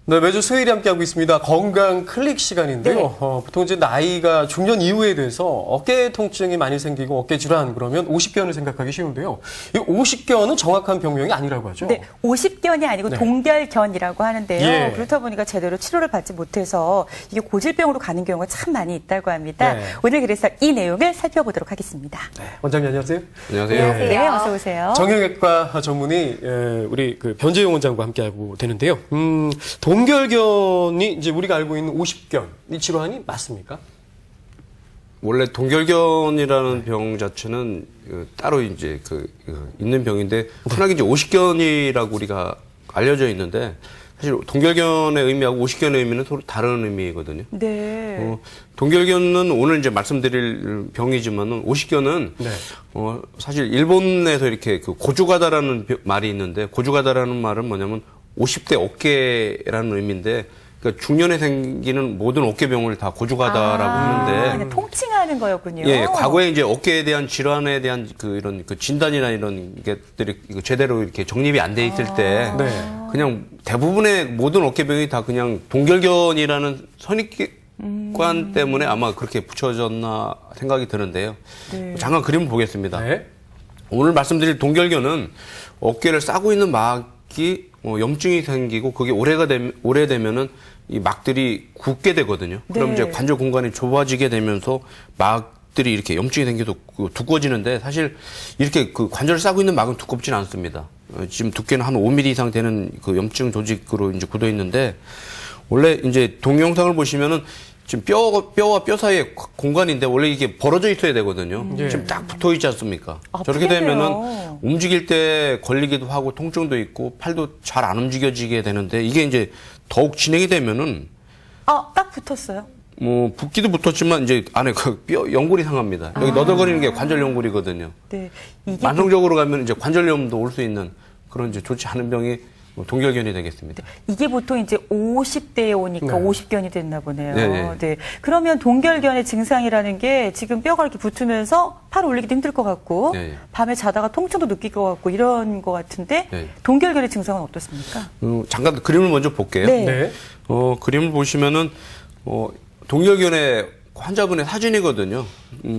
네, 매주 수요일에 함께하고 있습니다. 건강 클릭 시간인데요. 네. 보통 이제 나이가 중년 이후에 돼서 어깨 통증이 많이 생기고 어깨 질환 그러면 오십견을 생각하기 쉬운데요. 이 오십견은 정확한 병명이 아니라고 하죠. 네, 오십견이 아니고 네. 동결견이라고 하는데요. 예. 그렇다 보니까 제대로 치료를 받지 못해서 이게 고질병으로 가는 경우가 참 많이 있다고 합니다. 네. 오늘 그래서 이 내용을 살펴보도록 하겠습니다. 원장님 안녕하세요. 안녕하세요. 네, 어서 오세요. 정형외과 전문의 우리 그 변재용 원장과 함께하고 되는데요. 동결견이 이제 우리가 알고 있는 오십견 이 질환이 맞습니까? 원래 동결견이라는 병 자체는 따로 이제 있는 병인데 흔하게 이제 오십견이라고 우리가 알려져 있는데 사실 동결견의 의미하고 오십견의 의미는 서로 다른 의미거든요. 네. 동결견은 오늘 이제 말씀드릴 병이지만은 오십견은 네. 사실 일본에서 이렇게 고주가다라는 말이 있는데 고주가다라는 말은 뭐냐면 50대 어깨라는 의미인데 그러니까 중년에 생기는 모든 어깨병을 다 고주가다라고 하는데 그냥 통칭하는 거였군요. 예, 과거에 이제 어깨에 대한 질환에 대한 이런 진단이나 이런 것들이 제대로 이렇게 정립이 안 돼 있을 때 네. 그냥 대부분의 모든 어깨병이 다 그냥 동결견이라는 선입관 때문에 아마 그렇게 붙여졌나 생각이 드는데요. 네. 잠깐 그림을 보겠습니다. 네. 오늘 말씀드릴 동결견은 어깨를 싸고 있는 막이 염증이 생기고 그게 오래되면은 이 막들이 굳게 되거든요. 그럼 네. 이제 관절 공간이 좁아지게 되면서 막들이 이렇게 염증이 생겨서 두꺼워지는데 사실 이렇게 관절을 싸고 있는 막은 두껍지는 않습니다. 지금 두께는 한 5mm 이상 되는 염증 조직으로 이제 굳어 있는데 원래 이제 동영상을 보시면은 지금 뼈와 뼈 사이에 공간인데 원래 이게 벌어져 있어야 되거든요. 예. 지금 딱 붙어 있지 않습니까? 저렇게 아프겠네요. 되면은 움직일 때 걸리기도 하고 통증도 있고 팔도 잘 안 움직여지게 되는데 이게 이제 더욱 진행이 되면은 딱 붙었어요. 뭐 붓기도 붙었지만 이제 안에 뼈 연골이 상합니다. 여기 너덜거리는 게 관절 연골이거든요. 네. 이게 만성적으로 가면 이제 관절염도 올 수 있는 그런 이제 좋지 않은 병이 동결견이 되겠습니다. 이게 보통 이제 50대에 오니까 네. 50견이 됐나 보네요. 네. 네. 그러면 동결견의 증상이라는 게 지금 뼈가 이렇게 붙으면서 팔 올리기도 힘들 것 같고 네. 밤에 자다가 통증도 느낄 것 같고 이런 것 같은데 네. 동결견의 증상은 어떻습니까? 잠깐 그림을 먼저 볼게요. 네. 네. 그림을 보시면은 동결견의 환자분의 사진이거든요.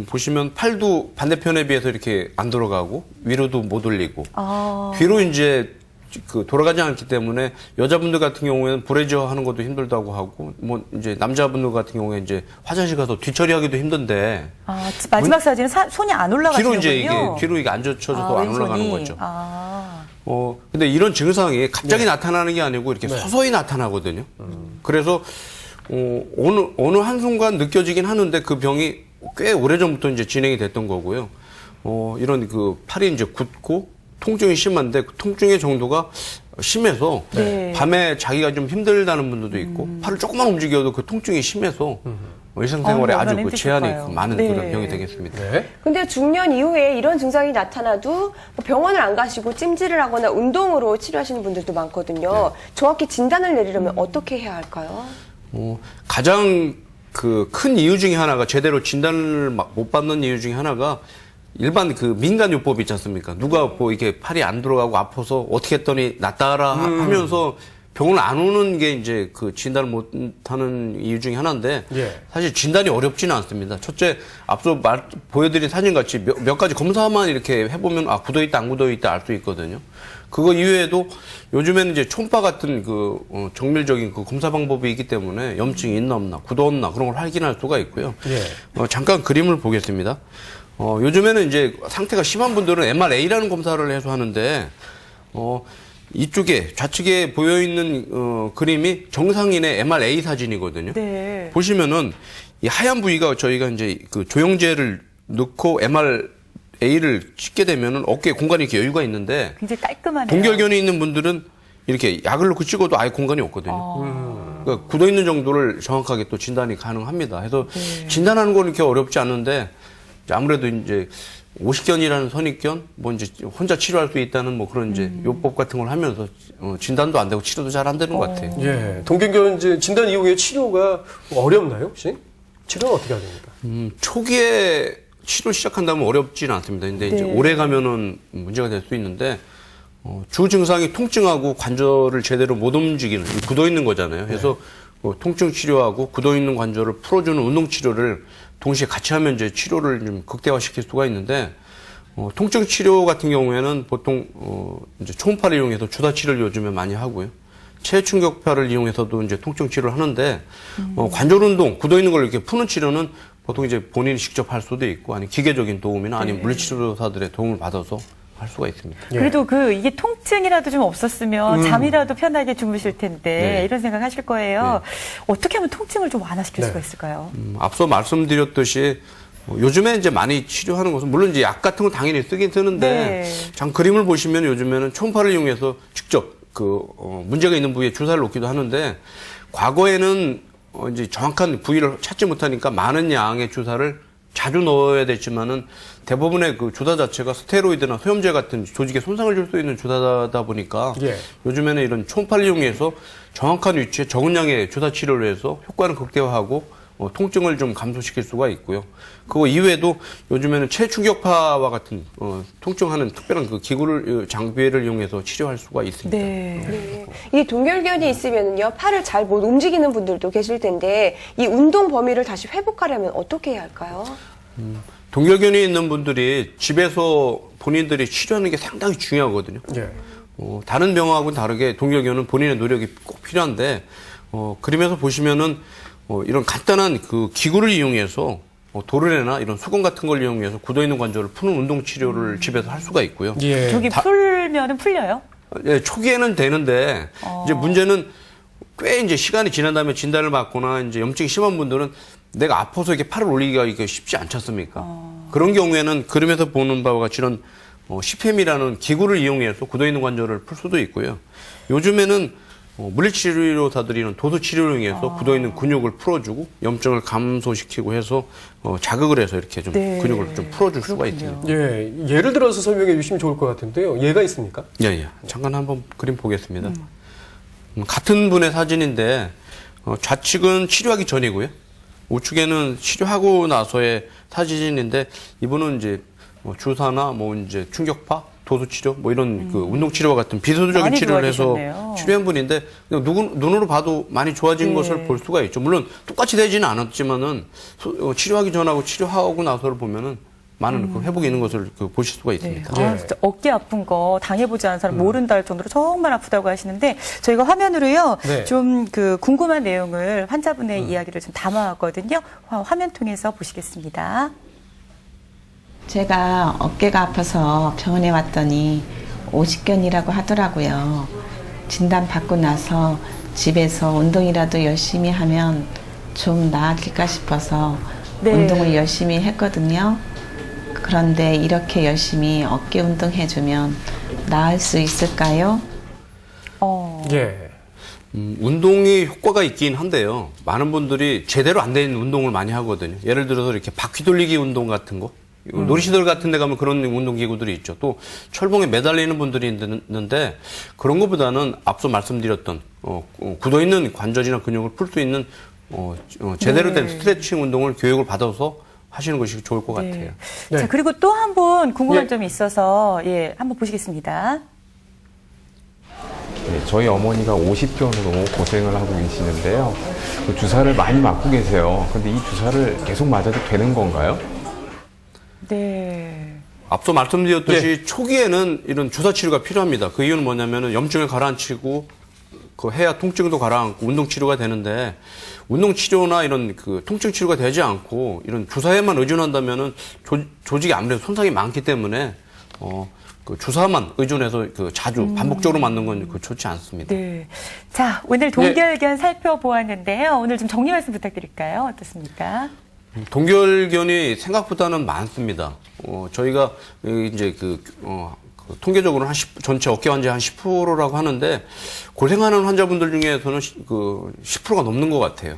보시면 팔도 반대편에 비해서 이렇게 안 돌아가고 위로도 못 올리고 뒤로 이제 돌아가지 않기 때문에 여자분들 같은 경우에는 브래지어 하는 것도 힘들다고 하고 뭐 이제 남자분들 같은 경우에 이제 화장실 가서 뒤처리하기도 힘든데 마지막 사진은 손이 안 올라가시는군요. 뒤로 이제 이게 뒤로 이게 안 젖혀져서 안 올라가는 왼손이. 거죠. 근데 이런 증상이 갑자기 나타나는 게 아니고 이렇게 서서히 나타나거든요. 그래서 어느 한순간 느껴지긴 하는데 그 병이 꽤 오래전부터 이제 진행이 됐던 거고요. 이런 팔이 이제 굳고 통증이 심한데 그 통증의 정도가 심해서 네. 밤에 자기가 좀 힘들다는 분들도 있고 팔을 조금만 움직여도 그 통증이 심해서 일상생활에 아주 얼마나 제한이 힘드실까요? 많은 네. 그런 병이 되겠습니다. 네. 근데 중년 이후에 이런 증상이 나타나도 뭐 병원을 안 가시고 찜질을 하거나 운동으로 치료하시는 분들도 많거든요. 정확히 진단을 내리려면 어떻게 해야 할까요? 가장 큰 이유 중에 하나가 제대로 진단을 못 받는 이유 중에 하나가 일반 민간요법 있지 않습니까? 누가 뭐 이게 팔이 안 들어가고 아파서 어떻게 했더니 낫다라 하면서 병원 안 오는 게 이제 진단을 못 하는 이유 중에 하나인데 예. 사실 진단이 어렵지는 않습니다. 첫째, 앞서 보여드린 사진 같이 몇 가지 검사만 이렇게 해보면 굳어있다 안 굳어있다 알 수 있거든요. 그거 이외에도 요즘에는 이제 초음파 같은 정밀적인 검사 방법이 있기 때문에 염증이 있나 없나 굳었나 그런 걸 확인할 수가 있고요. 예. 잠깐 그림을 보겠습니다. 요즘에는 이제 상태가 심한 분들은 MRA라는 검사를 해서 하는데, 이쪽에 좌측에 보여있는, 그림이 정상인의 MRA 사진이거든요. 네. 보시면은 이 하얀 부위가 저희가 이제 조영제를 넣고 MRA를 찍게 되면은 어깨에 공간이 이렇게 여유가 있는데, 굉장히 깔끔하네요. 동결견이 있는 분들은 이렇게 약을 넣고 찍어도 아예 공간이 없거든요. 그러니까 굳어있는 정도를 정확하게 또 진단이 가능합니다. 그래서 진단하는 건 이렇게 어렵지 않은데, 아무래도 이제 오십견이라는 선입견, 뭐 이제 혼자 치료할 수 있다는 뭐 그런 이제 요법 같은 걸 하면서 진단도 안 되고 치료도 잘 안 되는 것 같아요. 예. 동결견 이제 진단 이후에 치료가 어렵나요, 혹시? 치료는 어떻게 해야 됩니까? 초기에 치료 시작한다면 어렵지는 않습니다. 근데 이제 네. 오래 가면은 문제가 될 수 있는데, 주 증상이 통증하고 관절을 제대로 못 움직이는 굳어 있는 거잖아요. 그래서 통증 치료하고 굳어 있는 관절을 풀어주는 운동 치료를 동시에 같이 하면 이제 치료를 좀 극대화시킬 수가 있는데 통증 치료 같은 경우에는 보통 이제 초음파를 이용해서 주사 치료를 요즘에 많이 하고요. 체충격파를 이용해서도 이제 통증 치료를 하는데 관절 운동 굳어 있는 걸 이렇게 푸는 치료는 보통 이제 본인이 직접 할 수도 있고 아니면 기계적인 도움이나 아니면 물리치료사들의 도움을 받아서 할 수가 있습니다. 그래도 이게 통증이라도 좀 없었으면 잠이라도 편하게 주무실 텐데 이런 생각 하실 거예요. 어떻게 하면 통증을 좀 완화시킬 수가 있을까요? 앞서 말씀드렸듯이 요즘에 이제 많이 치료하는 것은 물론 이제 약 같은 거 당연히 쓰긴 쓰는데 장 그림을 보시면 요즘에는 초음파를 이용해서 직접 문제가 있는 부위에 주사를 놓기도 하는데 과거에는 이제 정확한 부위를 찾지 못하니까 많은 양의 주사를 자주 넣어야 됐지만은 대부분의 그 주사 자체가 스테로이드나 소염제 같은 조직에 손상을 줄 수 있는 주사다 보니까 요즘에는 이런 초음파를 이용해서 정확한 위치에 적은 양의 주사 치료를 해서 효과를 극대화하고 통증을 좀 감소시킬 수가 있고요. 그거 이외에도 요즘에는 체충격파와 같은 통증하는 특별한 그 기구를 장비를 이용해서 치료할 수가 있습니다. 이 동결견이 있으면요 팔을 잘 못 움직이는 분들도 계실 텐데 이 운동 범위를 다시 회복하려면 어떻게 해야 할까요? 동결견이 있는 분들이 집에서 본인들이 치료하는 게 상당히 중요하거든요. 다른 병하고는 다르게 동결견은 본인의 노력이 꼭 필요한데 그림에서 보시면은 이런 간단한 그 기구를 이용해서 도르래나 이런 수건 같은 걸 이용해서 굳어있는 관절을 푸는 운동 치료를 집에서 할 수가 있고요. 저기 풀면은 풀려요? 초기에는 되는데 이제 문제는 꽤 이제 시간이 지난 다음에 진단을 받거나 이제 염증이 심한 분들은 내가 아파서 이렇게 팔을 올리기가 이게 쉽지 않지 않습니까? 그런 경우에는 그림에서 보는 바와 같이 이런 CPM이라는 기구를 이용해서 굳어있는 관절을 풀 수도 있고요. 요즘에는 물리치료사들이 이런 도수치료를 이용해서 굳어있는 근육을 풀어주고 염증을 감소시키고 해서 자극을 해서 이렇게 좀 근육을 좀 풀어줄 수가 있습니다. 예를 들어서 설명해 주시면 좋을 것 같은데요. 예가 있습니까? 잠깐 한번 그림 보겠습니다. 같은 분의 사진인데 좌측은 치료하기 전이고요. 우측에는 치료하고 나서의 사진인데 이분은 이제 주사나 이제 충격파, 도수치료, 이런 그 운동치료와 같은 비서적인 치료를 해서 치료한 분인데 눈으로 봐도 많이 좋아진 것을 볼 수가 있죠. 물론 똑같이 되지는 않았지만은 치료하기 전하고 치료하고 나서를 보면은 많은 그 회복이 있는 것을 보실 수가 있습니다. 진짜 어깨 아픈 거 당해보지 않은 사람 모른다 할 정도로 정말 아프다고 하시는데 저희가 화면으로요 좀 궁금한 내용을 환자분의 이야기를 좀 담아왔거든요. 화면 통해서 보시겠습니다. 제가 어깨가 아파서 병원에 왔더니 오십견이라고 하더라고요. 진단 받고 나서 집에서 운동이라도 열심히 하면 좀 나아질까 싶어서 운동을 열심히 했거든요. 그런데 이렇게 열심히 어깨 운동 해주면 나을 수 있을까요? 운동이 효과가 있긴 한데요. 많은 분들이 제대로 안 된 운동을 많이 하거든요. 예를 들어서 이렇게 바퀴 돌리기 운동 같은 거. 놀이시설 같은 데 가면 그런 운동기구들이 있죠. 또 철봉에 매달리는 분들이 있는데 그런 것보다는 앞서 말씀드렸던 굳어있는 관절이나 근육을 풀 수 있는 제대로 된 스트레칭 운동을 교육을 받아서 하시는 것이 좋을 것 같아요. 자, 그리고 또 한 분 궁금한 점이 있어서 한번 보시겠습니다. 저희 어머니가 50견으로 고생을 하고 계시는데요. 그 주사를 많이 맞고 계세요. 근데 이 주사를 계속 맞아도 되는 건가요? 앞서 말씀드렸듯이 초기에는 이런 주사 치료가 필요합니다. 그 이유는 뭐냐면은 염증을 가라앉히고 해야 통증도 가라앉고 운동 치료가 되는데 운동 치료나 이런 통증 치료가 되지 않고 이런 주사에만 의존한다면은 조직이 아무래도 손상이 많기 때문에 주사만 의존해서 자주 반복적으로 맞는 건 좋지 않습니다. 자, 오늘 동결견 살펴보았는데요. 오늘 좀 정리 말씀 부탁드릴까요? 어떻습니까? 동결견이 생각보다는 많습니다. 저희가 이제 통계적으로는 전체 어깨 환자의 한 10%라고 하는데 고생하는 환자분들 중에서는 10%가 넘는 것 같아요.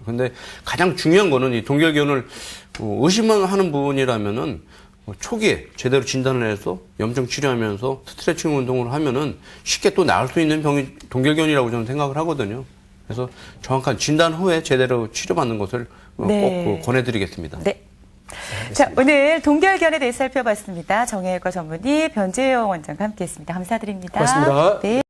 근데 가장 중요한 거는 이 동결견을 의심만 하는 분이라면은 초기에 제대로 진단을 해서 염증 치료하면서 스트레칭 운동을 하면은 쉽게 또 나을 수 있는 병이 동결견이라고 저는 생각을 하거든요. 그래서 정확한 진단 후에 제대로 치료받는 것을 꼭 권해드리겠습니다. 자, 고맙습니다. 자, 오늘 동결견에 대해서 살펴봤습니다. 정형외과 전문의 변재영 원장과 함께했습니다. 감사드립니다. 고맙습니다. 네.